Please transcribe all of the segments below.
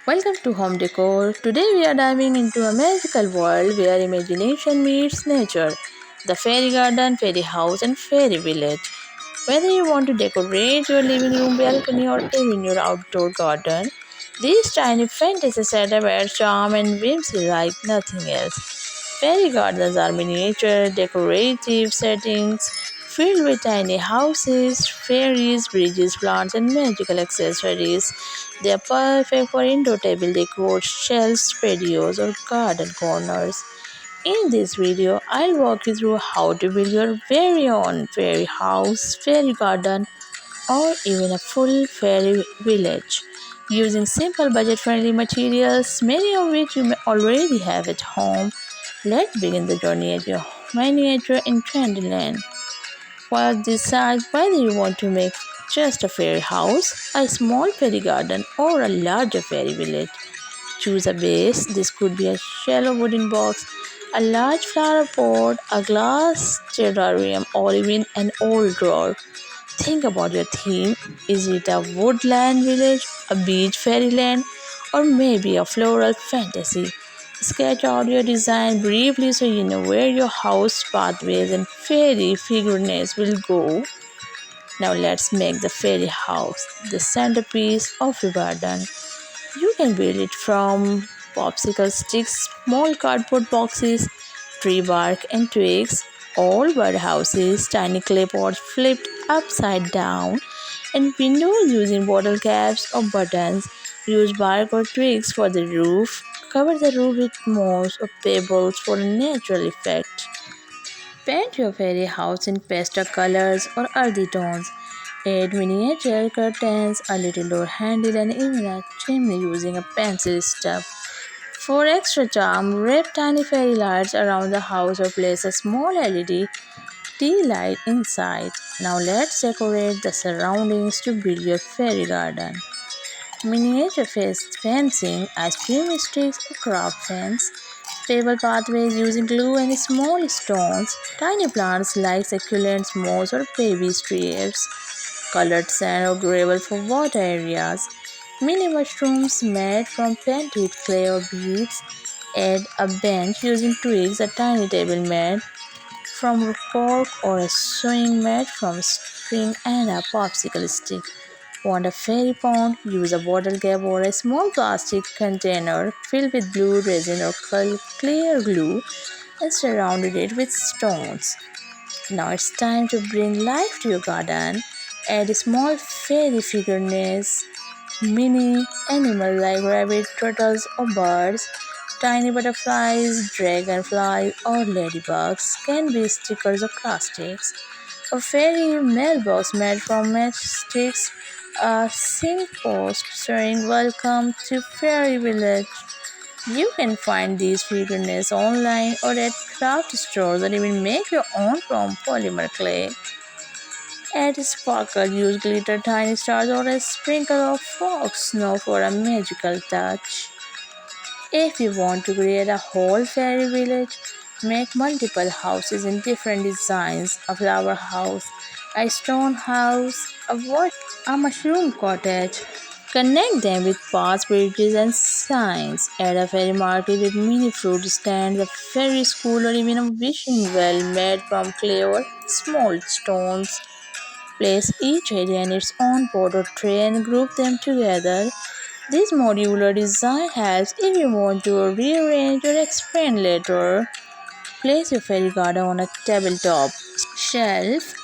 Welcome to Home Decor. Today we are diving into a magical world where imagination meets nature. The fairy garden, fairy house, and fairy village. Whether you want to decorate your living room, balcony, or even your outdoor garden, this tiny fantasy setup adds charm and whimsy like nothing else. Fairy gardens are miniature, decorative settings filled with tiny houses, fairies, bridges, plants, and magical accessories. They are perfect for indoor table decor, shelves, patios, or garden corners. In this video, I'll walk you through how to build your very own fairy house, fairy garden, or even a full fairy village using simple budget friendly materials, many of which you may already have at home. Let's begin the journey at your miniature in Trendyland. First, decide whether you want to make just a fairy house, a small fairy garden, or a larger fairy village. Choose a base. This could be a shallow wooden box, a large flower pot, a glass terrarium, or even an old drawer. Think about your theme. Is it a woodland village, a beach fairyland, or maybe a floral fantasy? Sketch out your design briefly so you know where your house pathways and fairy figurines will go. Now let's make the fairy house the centerpiece of your garden. You can build it from popsicle sticks, small cardboard boxes, tree bark and twigs, old birdhouses, tiny clay pots flipped upside down, and windows using bottle caps or buttons. Use bark or twigs for the roof. Cover the roof with moss or pebbles for a natural effect. Paint your fairy house in pastel colors or earthy tones. Add miniature curtains, a little door handle, and even a chimney using a pencil stub. For extra charm, wrap tiny fairy lights around the house or place a small LED tea light inside. Now let's decorate the surroundings to build your fairy garden. Miniature fencing, ice cream sticks, or craft fence, stable pathways using glue and small stones, tiny plants like succulents, moss, or baby trees, colored sand or gravel for water areas, mini mushrooms made from painted clay or beads, add a bench using twigs, a tiny table mat from cork, or a swing mat from string and a popsicle stick. Want a fairy pond? Use a bottle cap or a small plastic container filled with blue resin or clear glue and surrounded it with stones. Now it's time to bring life to your garden. Add small fairy figurines, mini animals like rabbit, turtles, or birds. Tiny butterflies, dragonflies, or ladybugs can be stickers or plastics. A fairy mailbox made from matchsticks, a signpost showing welcome to Fairy Village. You can find these figurines online or at craft stores or even make your own from polymer clay. Add sparkle, use glitter, tiny stars, or a sprinkle of fog snow for a magical touch. If you want to create a whole fairy village, make multiple houses in different designs: a flower house, a stone house, a mushroom cottage. Connect them with paths, bridges, and signs. Add a fairy market with mini fruit stands, a fairy school, or even a wishing well made from clay or small stones. Place each area in its own pot or tray and group them together. This modular design helps if you want to rearrange or expand later. Place your fairy garden on a tabletop, shelf,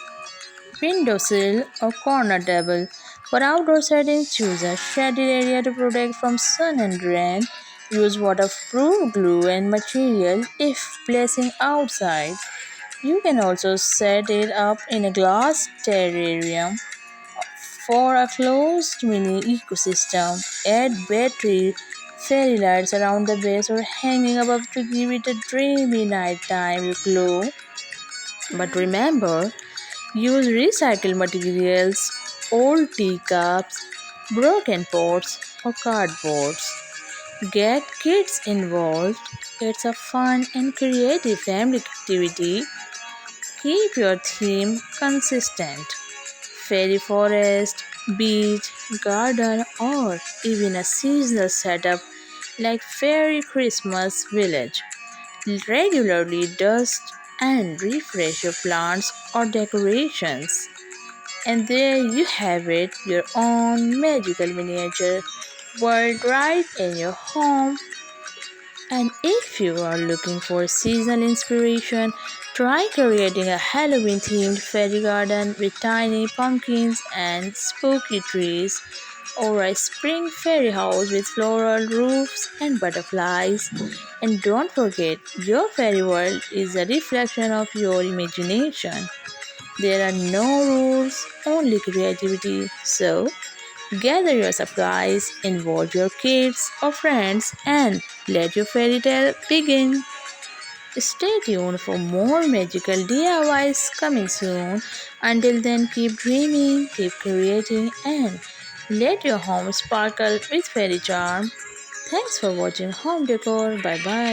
windowsill, or corner table. For outdoor settings, choose a shaded area to protect from sun and rain. Use waterproof glue and material if placing outside. You can also set it up in a glass terrarium for a closed mini ecosystem. Add battery fairy lights around the base or hanging above to give it a dreamy nighttime glow. But remember, use recycled materials, old teacups, broken pots, or cardboards. Get kids involved. It's a fun and creative family activity. Keep your theme consistent. Fairy forest, beach, garden, or even a seasonal setup like Fairy Christmas Village. Regularly dust and refresh your plants or decorations. And there you have it, your own magical miniature world right in your home. And if you are looking for seasonal inspiration, try creating a Halloween themed fairy garden with tiny pumpkins and spooky trees, or a spring fairy house with floral roofs and butterflies. And don't forget, your fairy world is a reflection of your imagination. There are no rules, only creativity. So, gather your supplies, involve your kids or friends, and let your fairy tale begin. Stay tuned for more magical DIYs coming soon. Until then, keep dreaming, keep creating, and let your home sparkle with fairy charm. Thanks for watching Home Decor. Bye bye.